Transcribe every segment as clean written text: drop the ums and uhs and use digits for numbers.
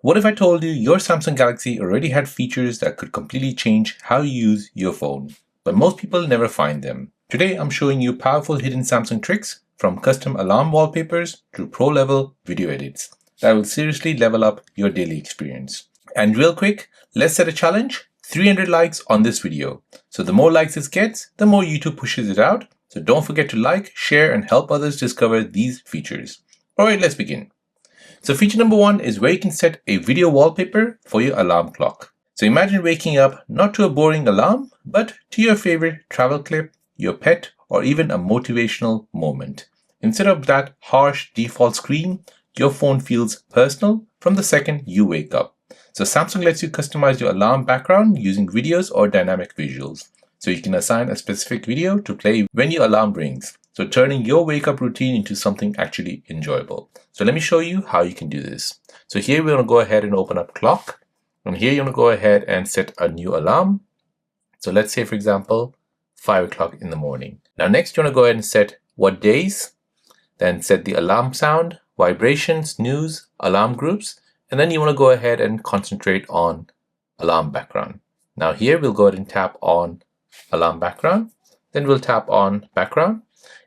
What if I told you your Samsung Galaxy already had features that could completely change how you use your phone, but most people never find them? Today, I'm showing you powerful hidden Samsung tricks from custom alarm wallpapers to pro-level video edits that will seriously level up your daily experience. And real quick, let's set a challenge. 300 likes on this video. So the more likes it gets, the more YouTube pushes it out. So don't forget to like, share, and help others discover these features. Alright, let's begin. So feature number 1 is where you can set a video wallpaper for your alarm clock. So imagine waking up not to a boring alarm, but to your favorite travel clip, your pet, or even a motivational moment. Instead of that harsh default screen, your phone feels personal from the second you wake up. So Samsung lets you customize your alarm background using videos or dynamic visuals. So you can assign a specific video to play when your alarm rings. So turning your wake up routine into something actually enjoyable. So let me show you how you can do this. So here we're going to go ahead and open up clock. And here you're going to go ahead and set a new alarm. So let's say, for example, 5 o'clock in the morning. Now next you want to go ahead and set what days, then set the alarm sound, vibration, snooze, alarm groups, and then you want to go ahead and concentrate on alarm background. Now here we'll go ahead and tap on alarm background, then we'll tap on background,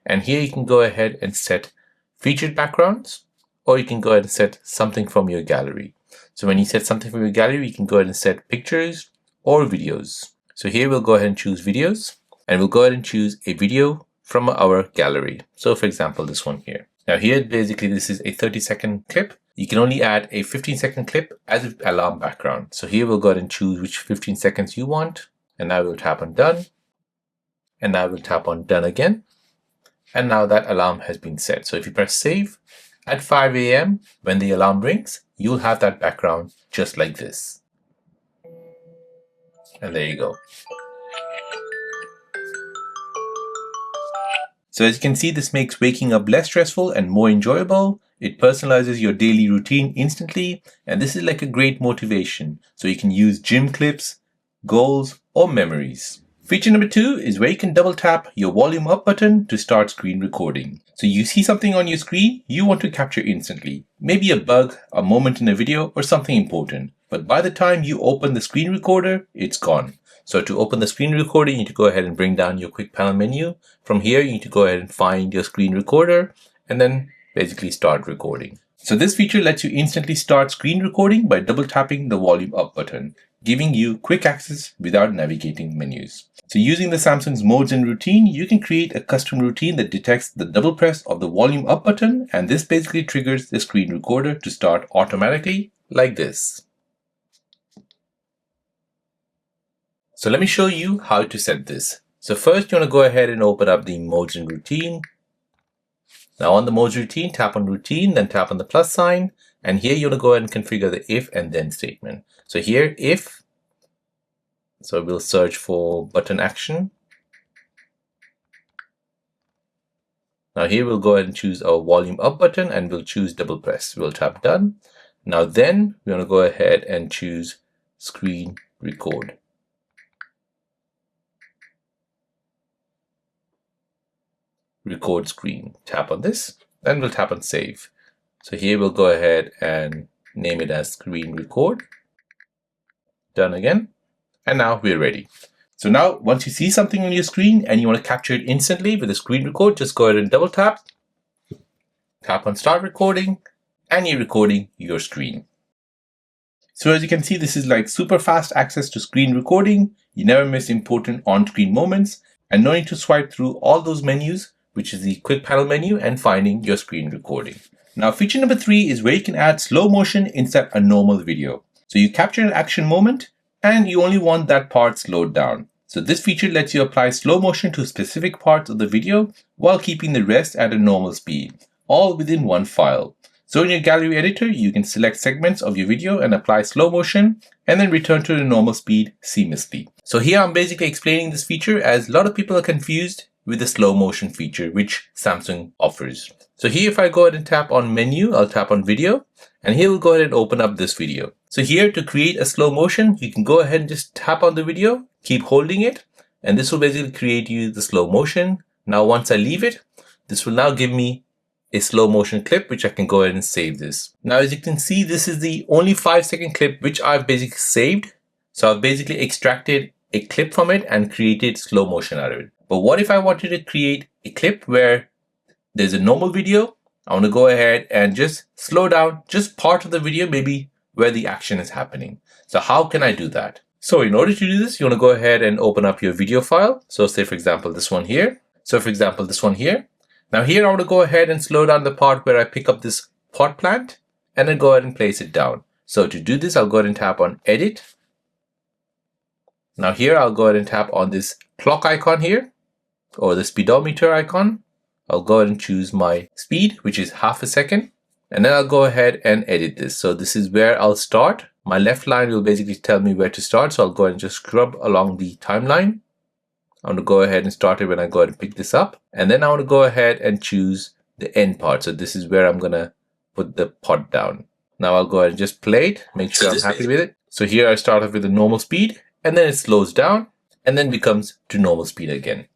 and here you can go ahead and set featured backgrounds, or you can go ahead and set something from your gallery. So when you set something from your gallery, you can go ahead and set pictures or videos. So here we'll go ahead and choose videos, and we'll go ahead and choose a video from our gallery. So for example, this one here. Now here, basically, this is a 30-second clip. You can only add a 15-second clip as an alarm background. So here we'll go ahead and choose which 15 seconds you want. And now we'll tap on done. And now we'll tap on done again. And now that alarm has been set. So if you press save at 5 a.m. when the alarm rings, you'll have that background just like this. And there you go. So as you can see, this makes waking up less stressful and more enjoyable. It personalizes your daily routine instantly, and this is like a great motivation. So you can use gym clips, goals, or memories. Feature number 2 is where you can double tap your volume up button to start screen recording. So you see something on your screen you want to capture instantly. Maybe a bug, a moment in a video, or something important. But by the time you open the screen recorder, it's gone. So to open the screen recorder, you need to go ahead and bring down your quick panel menu. From here, you need to go ahead and find your screen recorder and then basically start recording. So this feature lets you instantly start screen recording by double tapping the volume up button, giving you quick access without navigating menus. So using the Samsung's modes and routine, you can create a custom routine that detects the double press of the volume up button, and this basically triggers the screen recorder to start automatically like this. So let me show you how to set this. So first you want to go ahead and open up the modes and routine. Now on the modes routine, tap on routine, then tap on the plus sign. And here you want to go ahead and configure the if and then statement. So here, if, so we'll search for button action. Now here we'll go ahead and choose our volume up button and we'll choose double press. We'll tap done. Now then we want to go ahead and choose screen record. Record screen. Tap on this, then we'll tap on save. So here we'll go ahead and name it as screen record. Done again. And now we're ready. So now once you see something on your screen and you want to capture it instantly with the screen record, just go ahead and double tap. Tap on start recording and you're recording your screen. So as you can see, this is like super fast access to screen recording. You never miss important on-screen moments and no need to swipe through all those menus, which is the quick panel menu, and finding your screen recording. Now feature number 3 is where you can add slow motion instead of a normal video. So you capture an action moment and you only want that part slowed down. So this feature lets you apply slow motion to specific parts of the video while keeping the rest at a normal speed, all within one file. So in your gallery editor, you can select segments of your video and apply slow motion and then return to the normal speed seamlessly. So here I'm basically explaining this feature as a lot of people are confused with the slow motion feature which Samsung offers. So here if I go ahead and tap on menu, I'll tap on video, and here we'll go ahead and open up this video. So here to create a slow motion, you can go ahead and just tap on the video, keep holding it, and this will basically create you the slow motion. Now once I leave it, this will now give me a slow motion clip, which I can go ahead and save this. Now, as you can see, this is the only 5-second clip which I've basically saved. So I've basically extracted a clip from it and created slow motion out of it. But what if I wanted to create a clip where there's a normal video? I want to go ahead and just slow down just part of the video, maybe where the action is happening. So how can I do that? So in order to do this, you want to go ahead and open up your video file. So say, for example, this one here. Now here I want to go ahead and slow down the part where I pick up this pot plant and then go ahead and place it down. So to do this, I'll go ahead and tap on Edit. Now here I'll go ahead and tap on this clock icon here, or the speedometer icon. I'll go ahead and choose my speed, which is ½ a second. And then I'll go ahead and edit this. So this is where I'll start. My left line will basically tell me where to start. So I'll go ahead and just scrub along the timeline. I want to go ahead and start it when I go ahead and pick this up. And then I want to go ahead and choose the end part. So this is where I'm going to put the pot down. Now I'll go ahead and just play it, make sure I'm happy with it. So here I start off with a normal speed, and then it slows down and then becomes to normal speed again.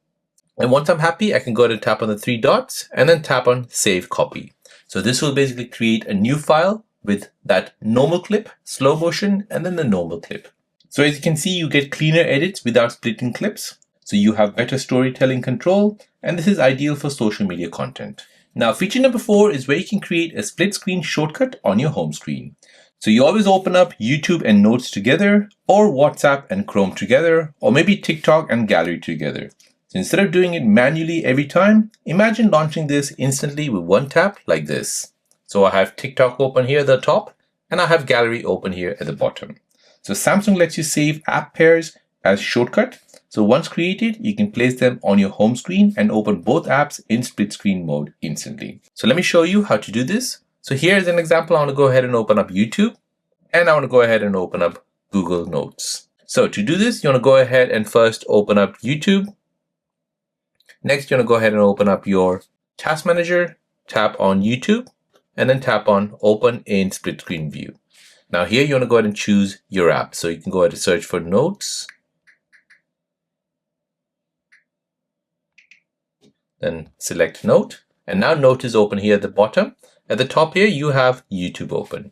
And once I'm happy, I can go ahead and tap on the 3 dots and then tap on Save Copy. So this will basically create a new file with that normal clip, slow motion, and then the normal clip. So as you can see, you get cleaner edits without splitting clips. So you have better storytelling control, and this is ideal for social media content. Now, feature number 4 is where you can create a split screen shortcut on your home screen. So you always open up YouTube and Notes together, or WhatsApp and Chrome together, or maybe TikTok and Gallery together. So instead of doing it manually every time, imagine launching this instantly with one tap like this. So I have TikTok open here at the top, and I have Gallery open here at the bottom. So Samsung lets you save app pairs as shortcut. So once created, you can place them on your home screen and open both apps in split screen mode instantly. So let me show you how to do this. So here's an example. I want to go ahead and open up YouTube, and I want to go ahead and open up Google Notes. So to do this, you want to go ahead and first open up YouTube. Next, you want to go ahead and open up your task manager, tap on YouTube, and then tap on Open in Split Screen View. Now here, you want to go ahead and choose your app. So you can go ahead and search for Notes. Then select Note. And now Note is open here at the bottom. At the top here, you have YouTube open.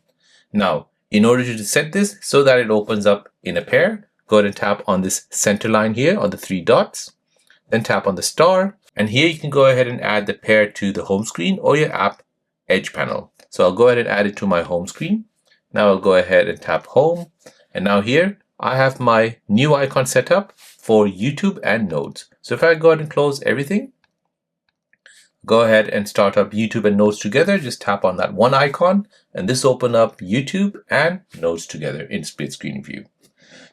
Now, in order to set this so that it opens up in a pair, go ahead and tap on this center line here on the 3 dots. Then tap on the star, and here you can go ahead and add the pair to the home screen or your app edge panel. So I'll go ahead and add it to my home screen. Now I'll go ahead and tap home, and now here I have my new icon set up for YouTube and Notes. So if I go ahead and close everything, go ahead and start up YouTube and Notes together, just tap on that one icon, and this open up YouTube and Notes together in split screen view.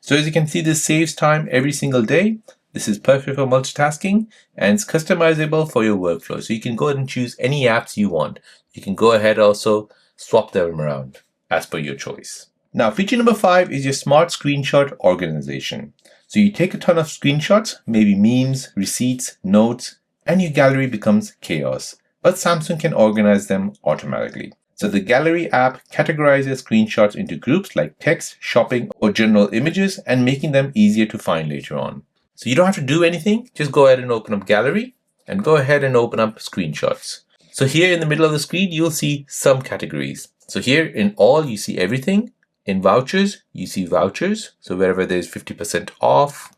So as you can see, this saves time every single day. This is perfect for multitasking, and it's customizable for your workflow. So you can go ahead and choose any apps you want. You can go ahead also swap them around as per your choice. Now, feature number 5 is your smart screenshot organization. So you take a ton of screenshots, maybe memes, receipts, notes, and your gallery becomes chaos. But Samsung can organize them automatically. So the Gallery app categorizes screenshots into groups like text, shopping, or general images, and making them easier to find later on. So you don't have to do anything, just go ahead and open up Gallery and go ahead and open up screenshots. So here in the middle of the screen, you'll see some categories. So here in all, you see everything. In vouchers, you see vouchers. So wherever there's 50% off,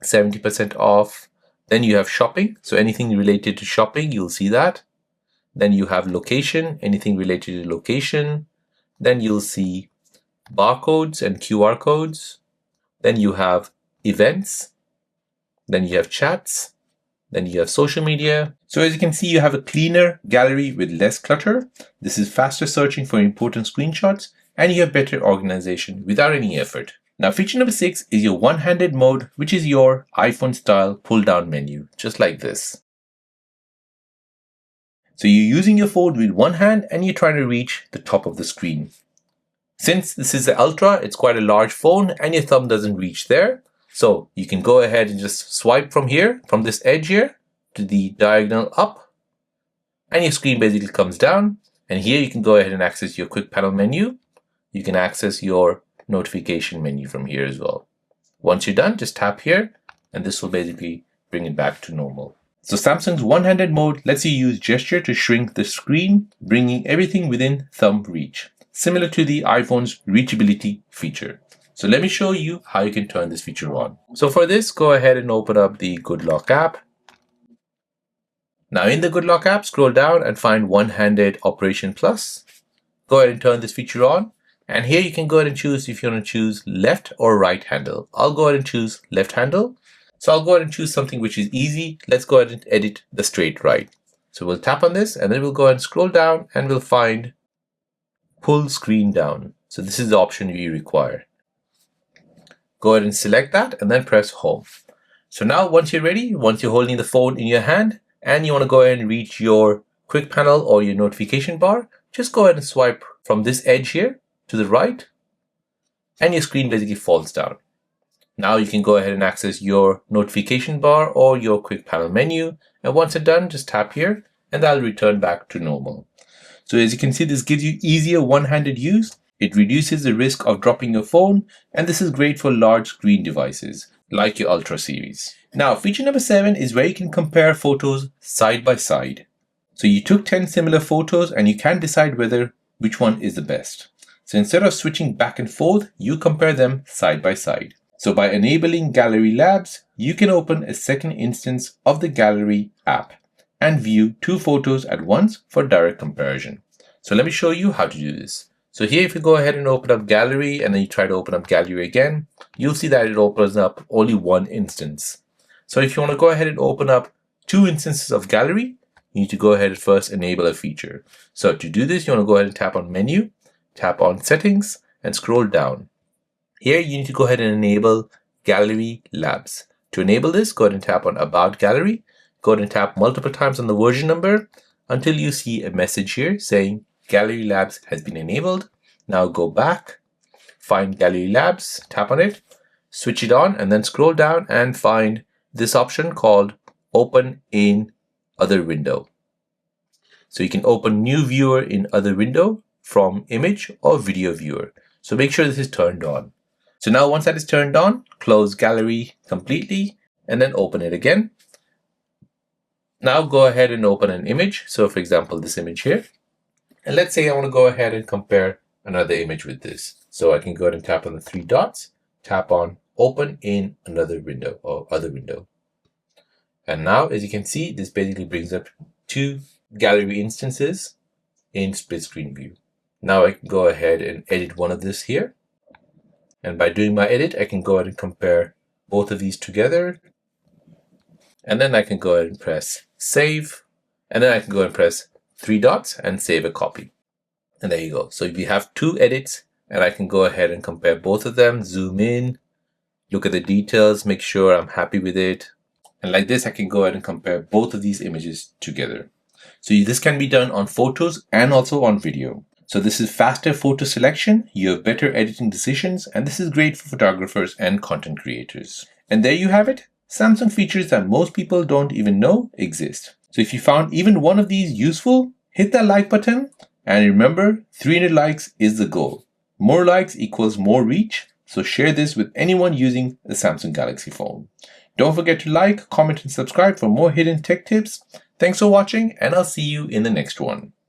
70% off. Then you have shopping. So anything related to shopping, you'll see that. Then you have location, anything related to location. Then you'll see barcodes and QR codes. Then you have events, then you have chats, then you have social media. So as you can see, you have a cleaner gallery with less clutter. This is faster searching for important screenshots, and you have better organization without any effort. Now, feature number 6 is your one-handed mode, which is your iPhone style pull-down menu, just like this. So you're using your phone with one hand and you're trying to reach the top of the screen. Since this is the Ultra, it's quite a large phone and your thumb doesn't reach there. So you can go ahead and just swipe from here, from this edge here to the diagonal up, and your screen basically comes down. And here you can go ahead and access your quick panel menu. You can access your notification menu from here as well. Once you're done, just tap here and this will basically bring it back to normal. So Samsung's one-handed mode lets you use gesture to shrink the screen, bringing everything within thumb reach, similar to the iPhone's reachability feature. So let me show you how you can turn this feature on. So for this, go ahead and open up the Good Lock app. Now in the Good Lock app, scroll down and find One-Handed Operation Plus. Go ahead and turn this feature on. And here you can go ahead and choose if you want to choose left or right handle. I'll go ahead and choose left handle. So I'll go ahead and choose something which is easy. Let's go ahead and edit the straight right. So we'll tap on this and then we'll go ahead and scroll down and we'll find pull screen down. So this is the option we require. Go ahead and select that and then press home. So now once you're ready, once you're holding the phone in your hand and you want to go ahead and reach your quick panel or your notification bar, just go ahead and swipe from this edge here to the right and your screen basically falls down. Now you can go ahead and access your notification bar or your quick panel menu. And once it's done, just tap here and that'll return back to normal. So as you can see, this gives you easier one-handed use. It reduces the risk of dropping your phone. And this is great for large screen devices like your Ultra series. Now, feature number 7 is where you can compare photos side by side. So you took 10 similar photos and you can decide which one is the best. So instead of switching back and forth, you compare them side by side. So by enabling Gallery Labs, you can open a second instance of the Gallery app and view 2 photos at once for direct comparison. So let me show you how to do this. So here, if you go ahead and open up Gallery and then you try to open up Gallery again, you'll see that it opens up only one instance. So if you want to go ahead and open up 2 instances of Gallery, you need to go ahead and first enable a feature. So to do this, you want to go ahead and tap on Menu, tap on Settings, and scroll down. Here, you need to go ahead and enable Gallery Labs. To enable this, go ahead and tap on About Gallery. Go ahead and tap multiple times on the version number until you see a message here saying Gallery Labs has been enabled. Now go back, find Gallery Labs, tap on it, switch it on, and then scroll down and find this option called Open in Other Window. So you can open New Viewer in Other Window from Image or Video Viewer. So make sure this is turned on. So now once that is turned on, close Gallery completely and then open it again. Now go ahead and open an image. So for example, this image here. And let's say I want to go ahead and compare another image with this. So I can go ahead and tap on the 3 dots, tap on Open in Another Window or Other Window. And now, as you can see, this basically brings up 2 gallery instances in split screen view. Now I can go ahead and edit one of this here. And by doing my edit, I can go ahead and compare both of these together. And then I can go ahead and press Save. And then I can go ahead and press 3 dots and save a copy. And there you go. So we have 2 edits and I can go ahead and compare both of them, zoom in, look at the details, make sure I'm happy with it. And like this, I can go ahead and compare both of these images together. So this can be done on photos and also on video. So this is faster photo selection, you have better editing decisions, and this is great for photographers and content creators. And there you have it, Samsung features that most people don't even know exist. So if you found even one of these useful, hit that like button, and remember, 300 likes is the goal. More likes equals more reach, so share this with anyone using a Samsung Galaxy phone. Don't forget to like, comment, and subscribe for more hidden tech tips. Thanks for watching, and I'll see you in the next one.